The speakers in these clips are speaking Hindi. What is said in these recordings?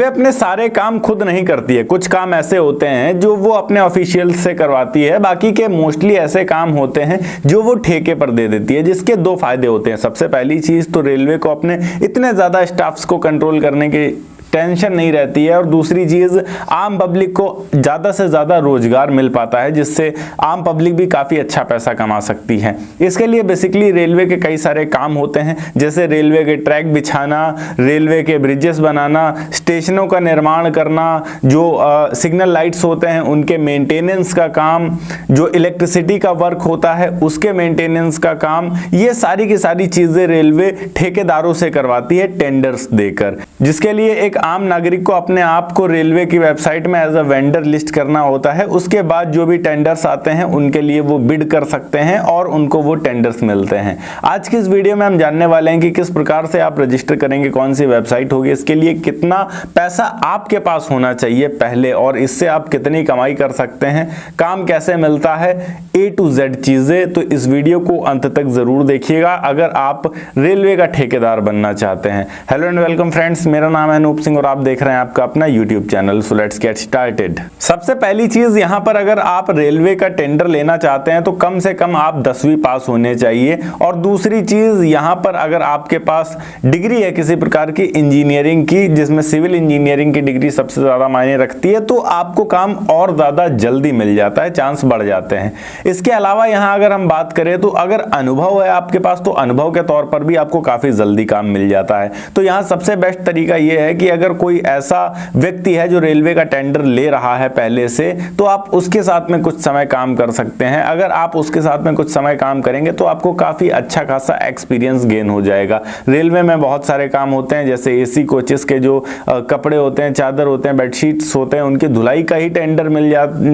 रेलवे अपने सारे काम खुद नहीं करती है, कुछ काम ऐसे होते हैं जो वो अपने ऑफिशियल्स से करवाती है, बाकी के मोस्टली ऐसे काम होते हैं जो वो ठेके पर दे देती है, जिसके दो फायदे होते हैं। सबसे पहली चीज तो रेलवे को अपने इतने ज्यादा स्टाफ्स को कंट्रोल करने की टेंशन नहीं रहती है, और दूसरी चीज आम पब्लिक को ज्यादा से ज्यादा रोजगार मिल पाता है, जिससे आम पब्लिक भी काफी अच्छा पैसा कमा सकती है। इसके लिए बेसिकली रेलवे के कई सारे काम होते हैं, जैसे रेलवे के ट्रैक बिछाना, रेलवे के ब्रिजेस बनाना, स्टेशनों का निर्माण करना, जो सिग्नल लाइट्स होते हैं उनके मेंटेनेंस का काम, जो इलेक्ट्रिसिटी का वर्क होता है उसके मेंटेनेंस का काम, ये सारी की सारी चीजें रेलवे ठेकेदारों से करवाती है टेंडर्स देकर, जिसके लिए एक आम नागरिक को अपने आप को रेलवे की वेबसाइट में एज अ वेंडर लिस्ट करना होता है। उसके बाद जो भी टेंडर्स आते हैं उनके लिए वो बिड कर सकते हैं और उनको वो टेंडर्स मिलते हैं। आज की इस वीडियो में हम जानने वाले हैं कि किस प्रकार से आप रजिस्टर करेंगे, कौन सी वेबसाइट होगी, इसके लिए कितना पैसा आपके पास होना चाहिए पहले, और इससे आप कितनी कमाई कर सकते हैं, काम कैसे मिलता है, A to Z चीजें। तो इस वीडियो को अंत तक जरूर देखिएगा अगर आप रेलवे का ठेकेदार बनना चाहते हैं। हेलो एंड वेलकम फ्रेंड्स, मेरा नाम है अनूप सिंह और आप देख रहे हैं आपका अपना YouTube channel. So let's get started. सबसे पहली चीज यहाँ पर, अगर आप रेलवे का टेंडर लेना चाहते हैं तो कम से कम आप 10वीं पास होने चाहिए, और दूसरी चीज यहाँ पर अगर आपके पास डिग्री है किसी प्रकार की इंजीनियरिंग की, जिसमें सिविल इंजीनियरिंग की डिग्री सबसे ज्यादा मायने रखती है, तो आपको काम और ज्यादा जल्दी मिल जाता है, चांस बढ़ जाते हैं। इसके अलावा यहाँ अगर हम बात करें तो अगर अनुभव है आपके पास तो अनुभव के तौर पर भी आपको काफी जल्दी काम मिल जाता है। तो यहाँ सबसे बेस्ट तरीका यह है कि अगर कोई ऐसा व्यक्ति है जो रेलवे का टेंडर ले रहा है पहले से, तो आप उसके साथ में कुछ समय काम कर सकते हैं। अगर आप उसके साथ में कुछ समय काम करेंगे तो आपको काफी अच्छा खासा एक्सपीरियंस गेन हो जाएगा। रेलवे में बहुत सारे काम होते हैं, जैसे एसी कोचेस के जो कपड़े होते हैं, चादर होते हैं, बेडशीट्स होते हैं, उनकी धुलाई का ही टेंडर मिल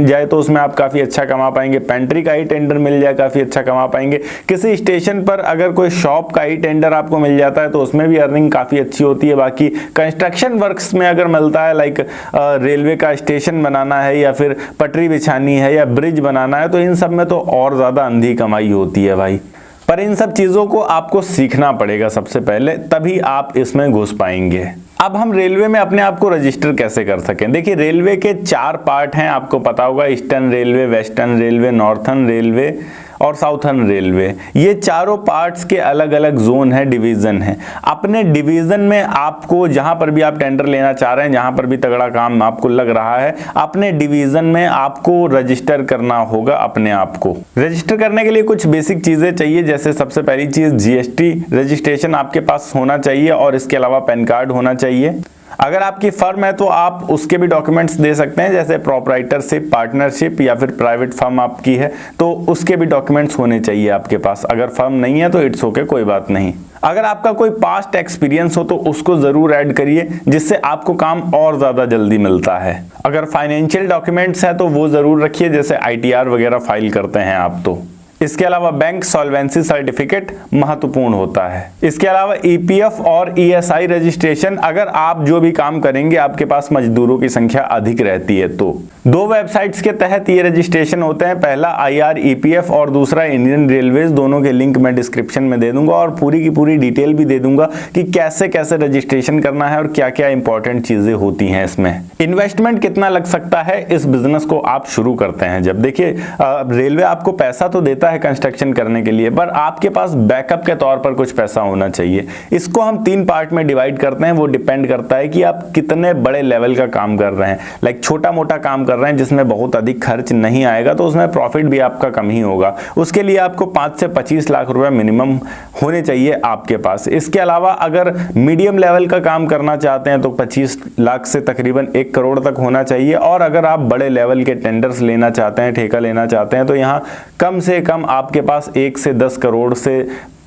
जाए तो उसमें आप काफी अच्छा कमा पाएंगे। पेंट्री का ही टेंडर मिल जाए, काफी अच्छा कमा पाएंगे। किसी स्टेशन पर अगर कोई शॉप का ही टेंडर आपको मिल जाता है तो उसमें भी अर्निंग काफी अच्छी होती है। बाकी कंस्ट्रक्शन वर्क्स में अगर मिलता है, लाइक रेलवे का स्टेशन बनाना है या फिर पटरी बिछानी है या ब्रिज बनाना है, तो इन सब में तो और ज्यादा अंधी कमाई होती है भाई। पर इन सब चीजों को आपको सीखना पड़ेगा सबसे पहले, तभी आप इसमें घुस पाएंगे। अब हम रेलवे में अपने आप को रजिस्टर कैसे कर सकें। देखिए, रेलवे के 4 पार्ट हैं, आपको पता होगा, eastern railway, western railway, northern railway और साउथर्न रेलवे। ये चारों पार्ट्स के अलग अलग जोन है, डिवीजन है। अपने डिवीजन में आपको जहां पर भी आप टेंडर लेना चाह रहे हैं, जहां पर भी तगड़ा काम आपको लग रहा है, अपने डिवीजन में आपको रजिस्टर करना होगा अपने आप को। रजिस्टर करने के लिए कुछ बेसिक चीजें चाहिए, जैसे सबसे पहली चीज GST रजिस्ट्रेशन आपके पास होना चाहिए, और इसके अलावा पैन कार्ड होना चाहिए। अगर आपकी फर्म है तो आप उसके भी डॉक्यूमेंट्स दे सकते हैं, जैसे प्रोप्राइटरशिप, पार्टनरशिप या फिर प्राइवेट फर्म आपकी है तो उसके भी डॉक्यूमेंट्स होने चाहिए आपके पास। अगर फर्म नहीं है तो इट्स ओके, कोई बात नहीं। अगर आपका कोई पास्ट एक्सपीरियंस हो तो उसको जरूर ऐड करिए, जिससे आपको काम और ज्यादा जल्दी मिलता है। अगर फाइनेंशियल डॉक्यूमेंट्स है तो वो जरूर रखिए, जैसे ITR वगैरह फाइल करते हैं आप तो। इसके अलावा बैंक सॉल्वेंसी सर्टिफिकेट महत्वपूर्ण होता है। इसके अलावा EPF और ESI रजिस्ट्रेशन, अगर आप जो भी काम करेंगे आपके पास मजदूरों की संख्या अधिक रहती है तो 2 वेबसाइट्स के तहत ये रजिस्ट्रेशन होते हैं, पहला IREPF और दूसरा इंडियन रेलवेज। दोनों के लिंक मैं डिस्क्रिप्शन में दे दूंगा और पूरी की पूरी डिटेल भी दे दूंगा कि कैसे कैसे रजिस्ट्रेशन करना है और क्या क्या इंपॉर्टेंट चीजें होती हैं इसमें। इन्वेस्टमेंट कितना लग सकता है इस बिजनेस को आप शुरू करते हैं जब। देखिए, रेलवे आपको पैसा तो देता है कंस्ट्रक्शन करने के लिए, पर आपके पास बैकअप के तौर पर कुछ पैसा होना चाहिए। इसको हम 3 पार्ट में डिवाइड करते हैं, वो डिपेंड करता है कि आप कितने बड़े लेवल का काम कर रहे हैं। लाइक छोटा मोटा काम कर रहे हैं जिसमें बहुत अधिक खर्च नहीं आएगा तो उसमें प्रॉफिट भी आपका कम ही होगा। उसके लिए आपको 5 से 25 लाख रुपए मिनिमम होने चाहिए आपके पास। इसके अलावा अगर मीडियम लेवल का काम करना चाहते हैं तो 25 लाख से तकरीबन 1 करोड़ तक होना चाहिए, और अगर आप बड़े लेवल के टेंडर्स लेना चाहते हैं, ठेका लेना चाहते हैं, तो यहाँ कम से कम आपके पास 1 से 10 करोड़ से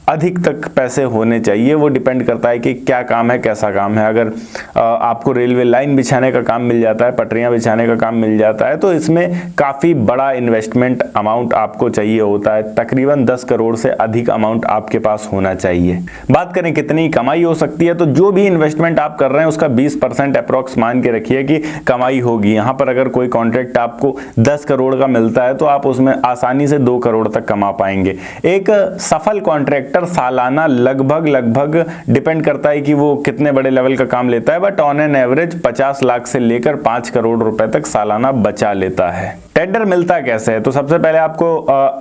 अधिक तक पैसे होने चाहिए। वो डिपेंड करता है कि क्या काम है, कैसा काम है। अगर आपको रेलवे लाइन बिछाने का काम मिल जाता है, पटरियां बिछाने का काम मिल जाता है, तो इसमें काफ़ी बड़ा इन्वेस्टमेंट अमाउंट आपको चाहिए होता है। तकरीबन 10 करोड़ से अधिक अमाउंट आपके पास होना चाहिए। बात करें कितनी कमाई हो सकती है, तो जो भी इन्वेस्टमेंट आप कर रहे हैं उसका 20% अप्रॉक्स मान के रखिए कि कमाई होगी। यहाँ पर अगर कोई कॉन्ट्रैक्ट आपको 10 करोड़ का मिलता है तो आप उसमें आसानी से 2 करोड़ तक कमा पाएंगे। एक सफल कॉन्ट्रैक्ट कॉन्ट्रैक्टर सालाना लगभग डिपेंड करता है कि वो कितने बड़े लेवल का काम लेता है, but on an average 50 lakh से लेकर 5 करोड़ रुपए तक सालाना बचा लेता है। टेंडर मिलता कैसे है? तो सबसे पहले आपको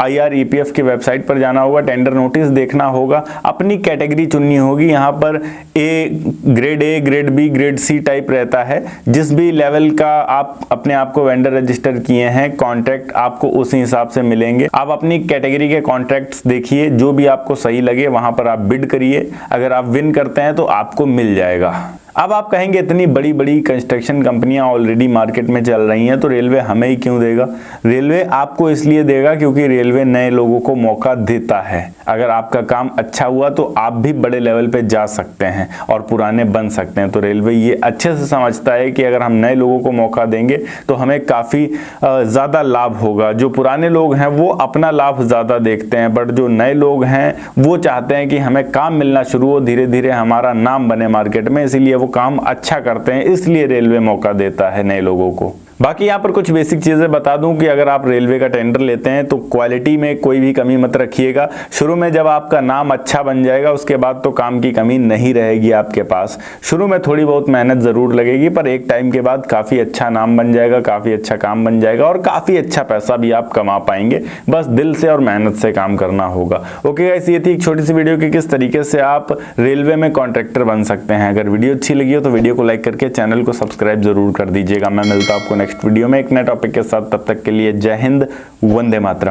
IREPF की वेबसाइट पर जाना होगा, टेंडर नोटिस देखना होगा, अपनी कैटेगरी चुननी होगी। यहाँ पर grade A, grade B, grade C type रहता है। जिस भी लेवल का आप अपने आप को वेंडर रजिस्टर किए हैं, कॉन्ट्रैक्ट आपको उसी हिसाब से मिलेंगे। आप अपनी कैटेगरी के कॉन्ट्रैक्ट्स देखिए, जो भी आपको सही लगे वहां पर आप बिड करिए। अगर आप विन करते हैं तो आपको मिल जाएगा। अब आप कहेंगे इतनी बड़ी बड़ी कंस्ट्रक्शन कंपनियां ऑलरेडी मार्केट में चल रही हैं, तो रेलवे हमें ही क्यों देगा? रेलवे आपको इसलिए देगा क्योंकि रेलवे नए लोगों को मौका देता है। अगर आपका काम अच्छा हुआ तो आप भी बड़े लेवल पे जा सकते हैं और पुराने बन सकते हैं। तो रेलवे ये अच्छे से समझता है कि अगर हम नए लोगों को मौका देंगे तो हमें काफ़ी ज़्यादा लाभ होगा। जो पुराने लोग हैं वो अपना लाभ ज़्यादा देखते हैं, बट जो नए लोग हैं वो चाहते हैं कि हमें काम मिलना शुरू हो, धीरे धीरे हमारा नाम बने मार्केट में, इसीलिए वो काम अच्छा करते हैं। इसलिए रेलवे मौका देता है नए लोगों को। बाकी यहाँ पर कुछ बेसिक चीज़ें बता दूं कि अगर आप रेलवे का टेंडर लेते हैं तो क्वालिटी में कोई भी कमी मत रखिएगा। शुरू में जब आपका नाम अच्छा बन जाएगा उसके बाद तो काम की कमी नहीं रहेगी आपके पास। शुरू में थोड़ी बहुत मेहनत ज़रूर लगेगी, पर एक टाइम के बाद काफ़ी अच्छा नाम बन जाएगा, काफ़ी अच्छा काम बन जाएगा और काफ़ी अच्छा पैसा भी आप कमा पाएंगे। बस दिल से और मेहनत से काम करना होगा। ओके गाइस, ये थी एक छोटी सी वीडियो कि किस तरीके से आप रेलवे में कॉन्ट्रैक्टर बन सकते हैं। अगर वीडियो अच्छी लगी हो तो वीडियो को लाइक करके चैनल को सब्सक्राइब जरूर कर दीजिएगा। मैं मिलता हूं आपको नेक्स्ट वीडियो में एक नए टॉपिक के साथ। तब तक के लिए जय हिंद, वंदे मातरम।